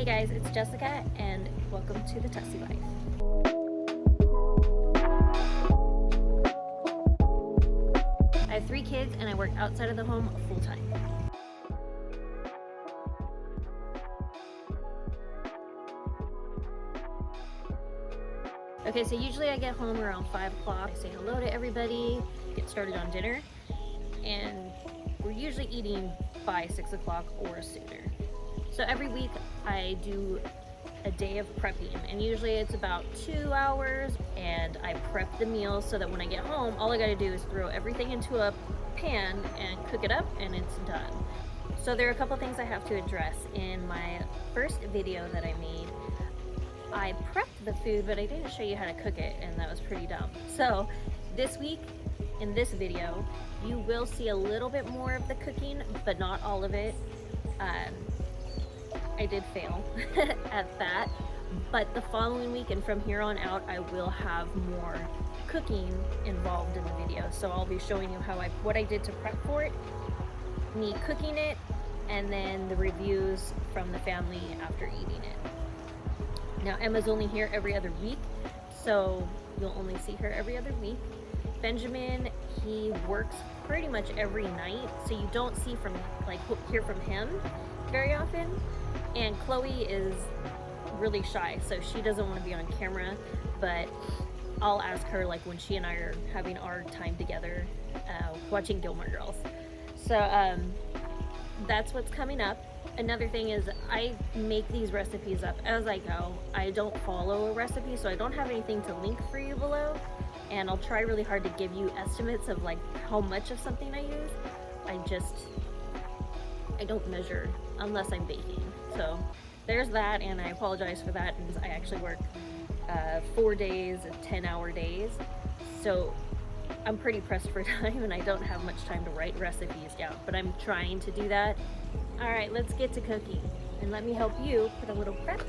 Hey guys, it's Jessica and welcome to the Tussie Life. I have 3 kids and I work outside of the home full time. Okay, so usually I get home around 5 o'clock. I say hello to everybody, get started on dinner, and we're usually eating by 6 o'clock or sooner. So every week I do a day of prepping, and usually it's about 2 hours, and I prep the meals so that when I get home, all I gotta do is throw everything into a pan and cook it up and it's done. So there are a couple things I have to address. In my first video that I made, I prepped the food, but I didn't show you how to cook it, and that was pretty dumb. So this week, in this video, you will see a little bit more of the cooking, but not all of it. I did fail at that, but the following week and from here on out, I will have more cooking involved in the video. So I'll be showing you what I did to prep for it, me cooking it, and then the reviews from the family after eating it. Now Emma's only here every other week, so you'll only see her every other week. Benjamin, he works pretty much every night, so you don't hear from him very often. And Chloe is really shy, so she doesn't want to be on camera, but I'll ask her like when she and I are having our time together watching Gilmore Girls. So that's what's coming up. Another thing is I make these recipes up as I go. I don't follow a recipe, so I don't have anything to link for you below, and I'll try really hard to give you estimates of like how much of something I use. I don't measure unless I'm baking. So there's that, and I apologize for that because I actually work 4 days, 10-hour days. So I'm pretty pressed for time and I don't have much time to write recipes down, but I'm trying to do that. All right, let's get to cooking, and let me help you put a little prep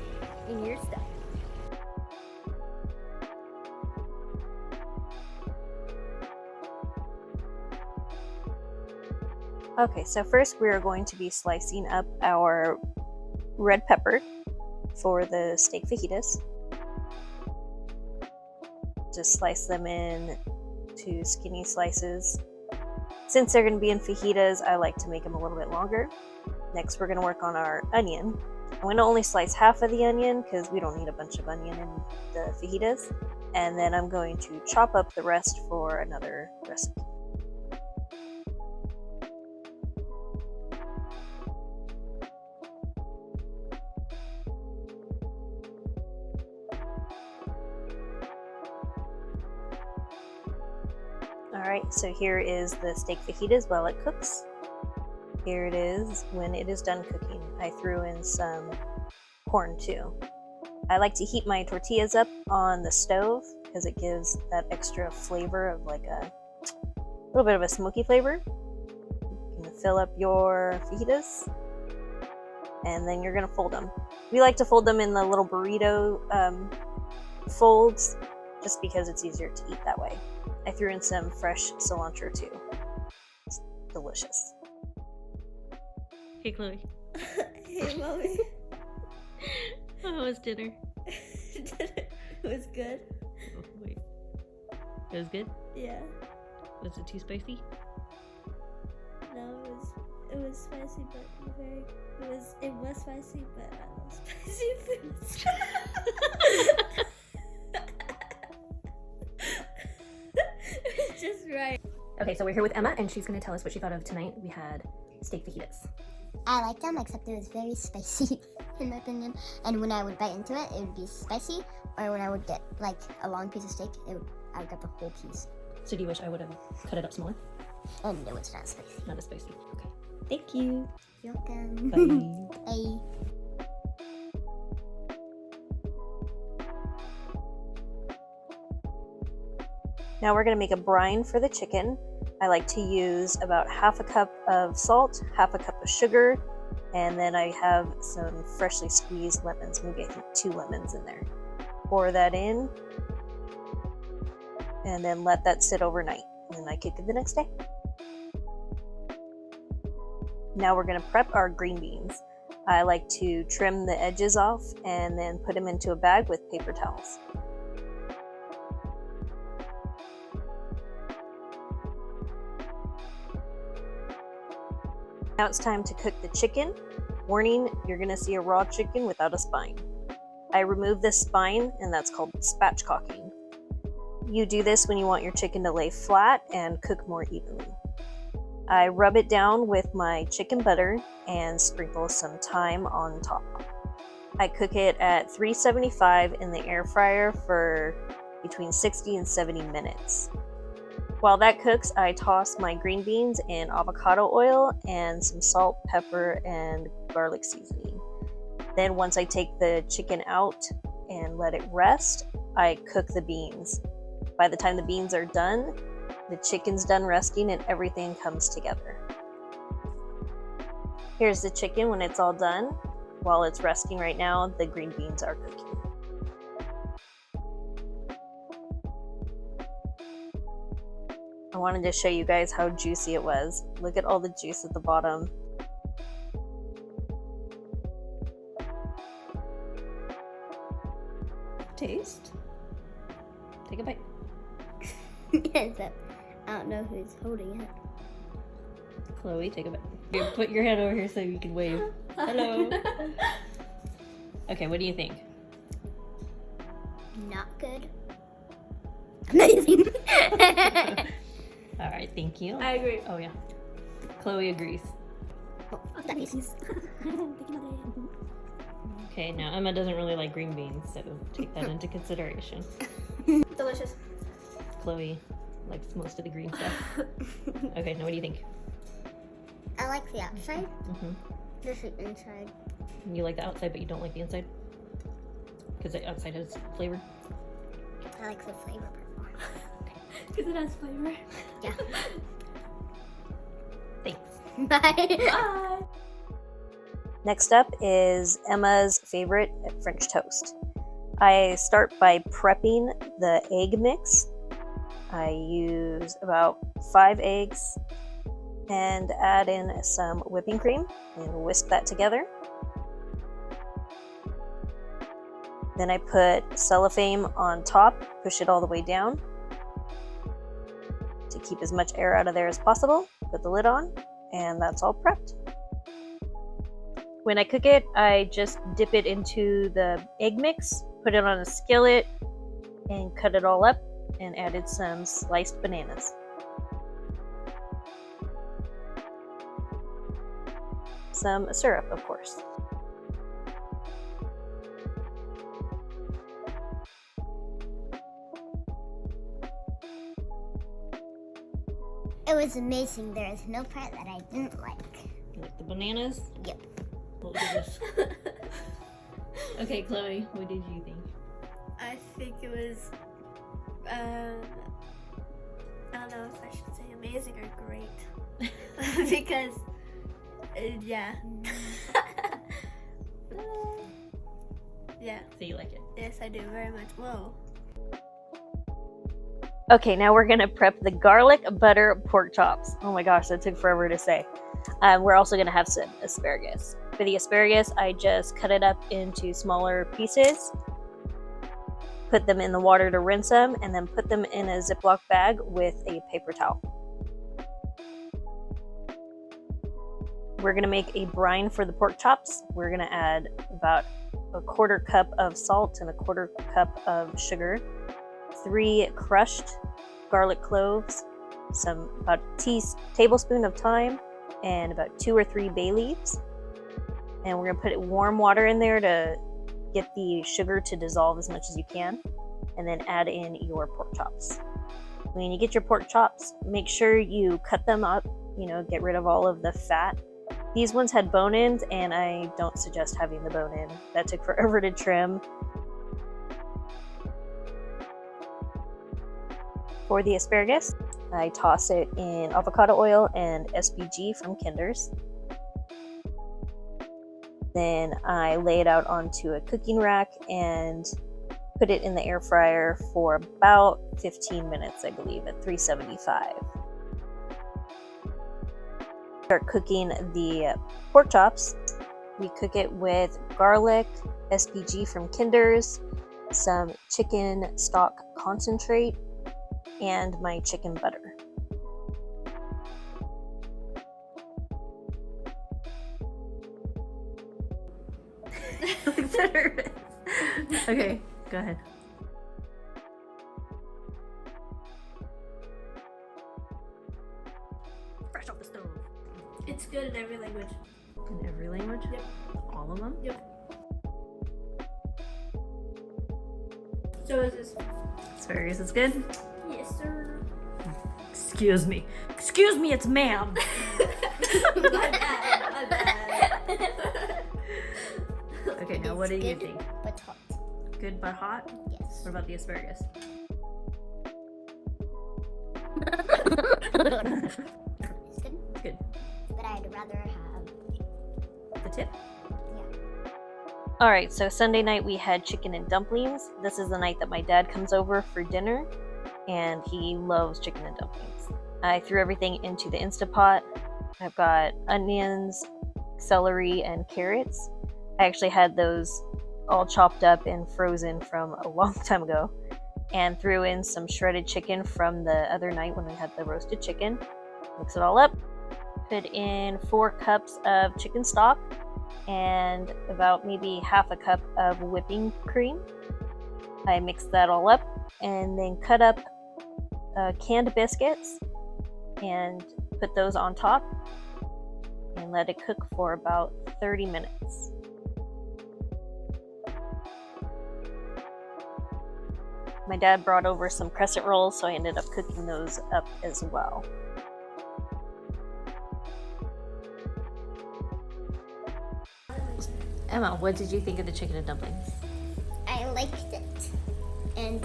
in your stuff. Okay, so first we are going to be slicing up our red pepper for the steak fajitas. Just slice them in to skinny slices. Since they're going to be in fajitas, I like to make them a little bit longer. Next, we're going to work on our onion. I'm going to only slice half of the onion because we don't need a bunch of onion in the fajitas. And then I'm going to chop up the rest for another recipe. Alright, so here is the steak fajitas while it cooks. Here it is when it is done cooking. I threw in some corn too. I like to heat my tortillas up on the stove because it gives that extra flavor of like a little bit of a smoky flavor. You're going to fill up your fajitas, and then you're going to fold them. We like to fold them in the little burrito folds just because it's easier to eat that way. I threw in some fresh cilantro too. It's delicious. Hey Chloe. Hey mommy. How was dinner? It was good. Oh, wait. It was good? Yeah. Was it too spicy? No, it was spicy, but it was spicy, but I love spicy foods. It's just right. Okay, so we're here with Emma, and she's going to tell us what she thought of tonight. We had steak fajitas. I liked them, except it was very spicy, in my opinion. And when I would bite into it, it would be spicy. Or when I would get like a long piece of steak, I would get the whole piece. So do you wish I would have cut it up smaller? And no, it's not spicy. Not as spicy. Okay. Thank you. You're welcome. Bye. Bye. Now we're going to make a brine for the chicken. I like to use about half a cup of salt, half a cup of sugar, and then I have some freshly squeezed lemons, maybe I think 2 lemons in there. Pour that in, and then let that sit overnight, and then I cook it the next day. Now we're going to prep our green beans. I like to trim the edges off and then put them into a bag with paper towels. Now it's time to cook the chicken. Warning, you're going to see a raw chicken without a spine. I remove this spine, and that's called spatchcocking. You do this when you want your chicken to lay flat and cook more evenly. I rub it down with my chicken butter and sprinkle some thyme on top. I cook it at 375 in the air fryer for between 60 and 70 minutes. While that cooks, I toss my green beans in avocado oil and some salt, pepper, and garlic seasoning. Then once I take the chicken out and let it rest, I cook the beans. By the time the beans are done, the chicken's done resting and everything comes together. Here's the chicken when it's all done. While it's resting right now, the green beans are cooking. I wanted to show you guys how juicy it was. Look at all the juice at the bottom. Taste. Take a bite. Yes, I don't know who's holding it. Chloe, take a bite. Here, put your hand over here so you can wave. Hello. Okay, what do you think? Not good. Amazing. All right, thank you. I agree. Oh yeah, Chloe agrees. That makes sense. Okay, now Emma doesn't really like green beans, so take that into consideration. Delicious. Chloe likes most of the green stuff. Okay, now what do you think? I like the outside. Mm-hmm. Just the inside. You like the outside, but you don't like the inside? Because the outside has flavor? I like the flavor part more. Because it has flavor. Yeah. Thanks. Bye. Bye. Next up is Emma's favorite, French toast. I start by prepping the egg mix. I use about 5 eggs and add in some whipping cream and whisk that together. Then I put cellophane on top, push it all the way down to keep as much air out of there as possible. Put the lid on, and that's all prepped. When I cook it, I just dip it into the egg mix, put it on a skillet, and cut it all up, and added some sliced bananas. Some syrup, of course. It was amazing. There is no part that I didn't like. You like the bananas? Yep. What was this? Okay, Chloe, what did you think? I think it was, I don't know if I should say amazing or great. Because, yeah. Yeah, So you like it? yes, I do very much. Whoa. Okay, now we're gonna prep the garlic butter pork chops. Oh my gosh, that took forever to say. We're also gonna have some asparagus. For the asparagus, I just cut it up into smaller pieces, put them in the water to rinse them, and then put them in a Ziploc bag with a paper towel. We're gonna make a brine for the pork chops. We're gonna add about a 1/4 cup of salt and a 1/4 cup of sugar, 3 crushed garlic cloves, about a tablespoon of thyme, and about 2 or 3 bay leaves. And we're gonna put warm water in there to get the sugar to dissolve as much as you can, and then add in your pork chops. When you get your pork chops, make sure you cut them up, get rid of all of the fat. These ones had bone ends, and I don't suggest having the bone in. That took forever to trim. For the asparagus, I toss it in avocado oil and SPG from Kinder's. Then I lay it out onto a cooking rack and put it in the air fryer for about 15 minutes, I believe, at 375. Start cooking the pork chops. We cook it with garlic, SPG from Kinder's, some chicken stock concentrate, and my chicken butter. Okay, go ahead. Fresh off the stove. It's good in every language. In every language? Yep. All of them? Yep. So is this? Asparagus is good? Yes, sir. Excuse me. Excuse me, it's ma'am. My bad. Okay, now what do It's you good, think? But hot. Good but hot? Yes. What about the asparagus? It's good, Good. but I'd rather have. The tip? Alright, so Sunday night we had chicken and dumplings. This is the night that my dad comes over for dinner, and he loves chicken and dumplings. I threw everything into the Instapot. I've got onions, celery, and carrots. I actually had those all chopped up and frozen from a long time ago, and threw in some shredded chicken from the other night when we had the roasted chicken. Mix it all up. Put in 4 cups of chicken stock and about maybe half a cup of whipping cream. I mixed that all up and then cut up canned biscuits and put those on top and let it cook for about 30 minutes. My dad brought over some crescent rolls, so I ended up cooking those up as well. Emma, what did you think of the chicken and dumplings? I liked it, and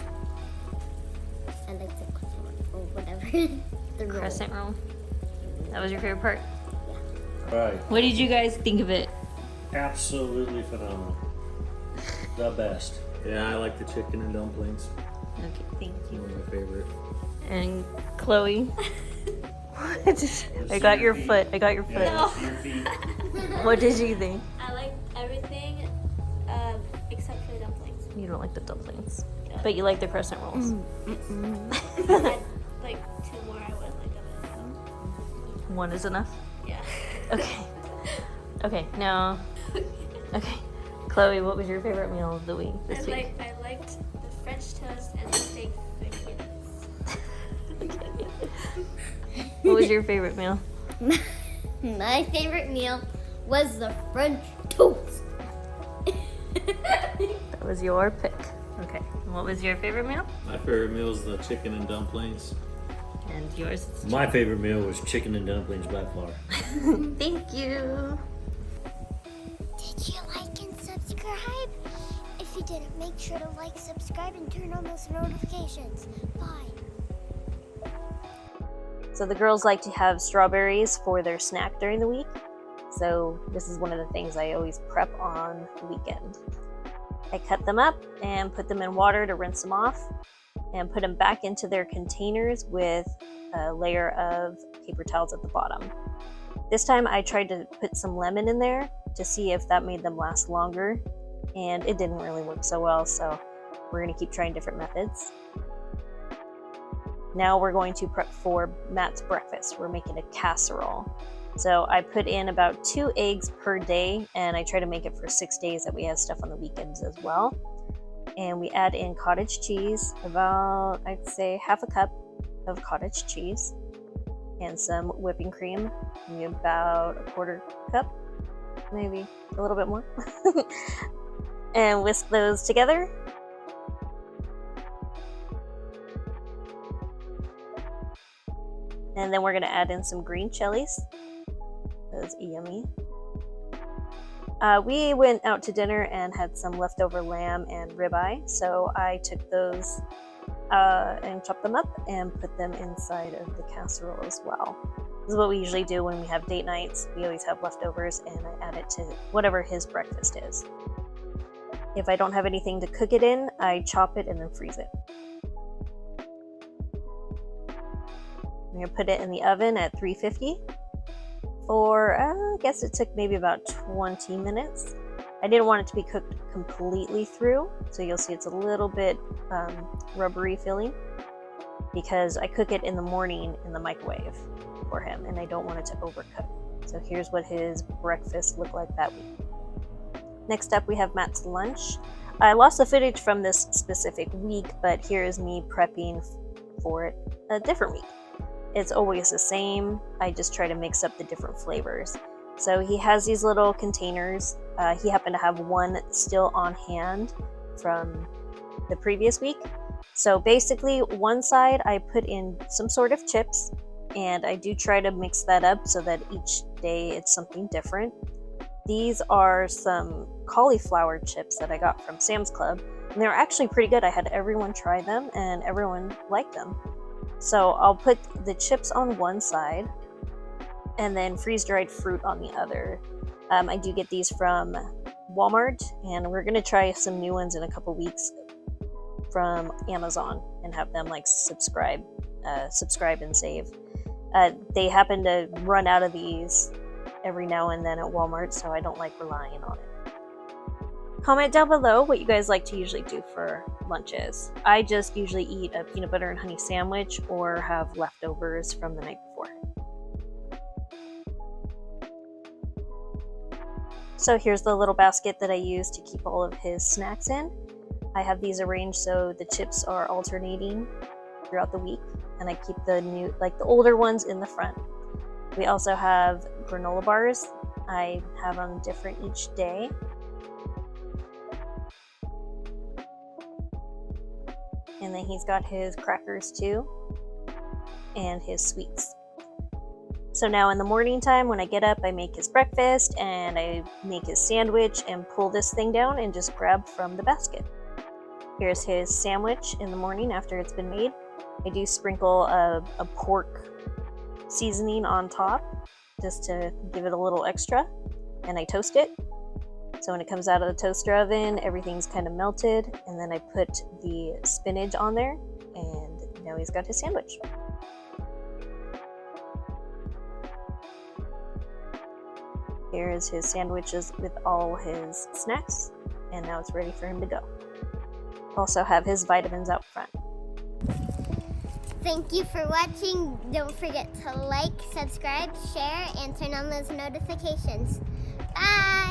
I liked the crescent or whatever. The roll. Crescent roll? That was your favorite part? Right. What did you guys think of it? Absolutely phenomenal. The best. Yeah, I like the chicken and dumplings. Okay, thank you. One of my favorite. And Chloe? I got your foot. I got your foot. No. see your feet. What did you think? I like everything except for the dumplings. You don't like the dumplings, but you like the crescent rolls. If I had like 2 more, I would like them. One is enough? Yeah. Okay. Okay, now. Okay. Chloe, what was your favorite meal of the week this week? I liked the French toast and the steak fajitas. What was your favorite meal? My favorite meal was the French toast. That was your pick. Okay. And what was your favorite meal? My favorite meal is the chicken and dumplings. And yours? My favorite meal was chicken and dumplings by far. Thank you. Did you like and subscribe? If you didn't, make sure to like, subscribe, and turn on those notifications. Bye. So the girls like to have strawberries for their snack during the week. So this is one of the things I always prep on the weekend. I cut them up and put them in water to rinse them off and put them back into their containers with a layer of paper towels at the bottom. This time I tried to put some lemon in there to see if that made them last longer, and it didn't really work so well, so we're going to keep trying different methods. Now we're going to prep for Matt's breakfast. We're making a casserole. So I put in about 2 eggs per day, and I try to make it for 6 days that we have stuff on the weekends as well. And we add in cottage cheese, about, I'd say, half a cup of cottage cheese, and some whipping cream, maybe about a 1/4 cup, maybe a little bit more. And whisk those together. And then we're going to add in some green chilies. Those are yummy. We went out to dinner and had some leftover lamb and ribeye, so I took those and chopped them up and put them inside of the casserole as well. This is what we usually do when we have date nights. We always have leftovers, and I add it to whatever his breakfast is. If I don't have anything to cook it in, I chop it and then freeze it. I'm going to put it in the oven at 350 for, I guess it took maybe about 20 minutes. I didn't want it to be cooked completely through, so you'll see it's a little bit rubbery feeling because I cook it in the morning in the microwave for him and I don't want it to overcook. So here's what his breakfast looked like that week. Next up we have Matt's lunch. I lost the footage from this specific week, but here's me prepping for it a different week. It's always the same. I just try to mix up the different flavors. So he has these little containers. He happened to have one still on hand from the previous week. So basically one side I put in some sort of chips, and I do try to mix that up so that each day it's something different. These are some cauliflower chips that I got from Sam's Club, and they're actually pretty good. I had everyone try them and everyone liked them. So I'll put the chips on one side and then freeze-dried fruit on the other. I do get these from Walmart, and we're gonna try some new ones in a couple weeks from Amazon and have them like subscribe and save. They happen to run out of these every now and then at Walmart, so I don't like relying on it. Comment down below what you guys like to usually do for lunches. I just usually eat a peanut butter and honey sandwich or have leftovers from the night before. So here's the little basket that I use to keep all of his snacks in. I have these arranged so the chips are alternating throughout the week, and I keep the new, like the older ones in the front. We also have granola bars. I have them different each day. And then he's got his crackers too, and his sweets. So now in the morning time when I get up, I make his breakfast and I make his sandwich and pull this thing down and just grab from the basket. Here's his sandwich in the morning after it's been made. I do sprinkle a pork seasoning on top just to give it a little extra, and I toast it. So when it comes out of the toaster oven, everything's kind of melted, and then I put the spinach on there, and now he's got his sandwich. Here's his sandwiches with all his snacks, and now it's ready for him to go. Also have his vitamins out front. Thank you for watching. Don't forget to like, subscribe, share, and turn on those notifications. Bye!